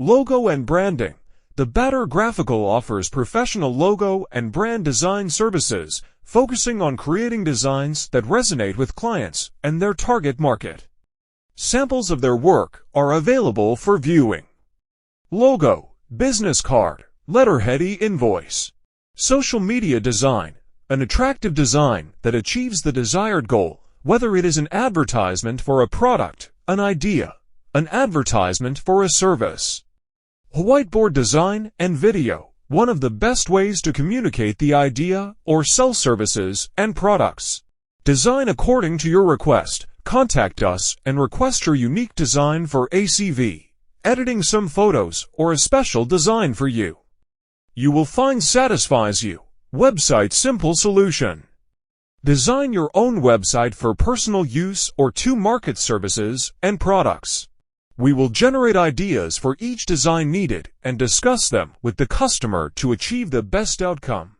Logo and branding. The Badr Graphical offers professional logo and brand design services, focusing on creating designs that resonate with clients and their target market. Samples of their work are available for viewing. Logo, business card, letterhead invoice. Social media design. An attractive design that achieves the desired goal, whether it is an advertisement for a product, an idea, an advertisement for a service. Whiteboard design and video. One of the best ways to communicate the idea or sell services and products. Design according to your request. Contact us and request your unique design for ACV, editing some photos or a special design for you. You will find satisfies you. Website simple solution. Design your own website for personal use or to market services and products. We will generate ideas for each design needed and discuss them with the customer to achieve the best outcome.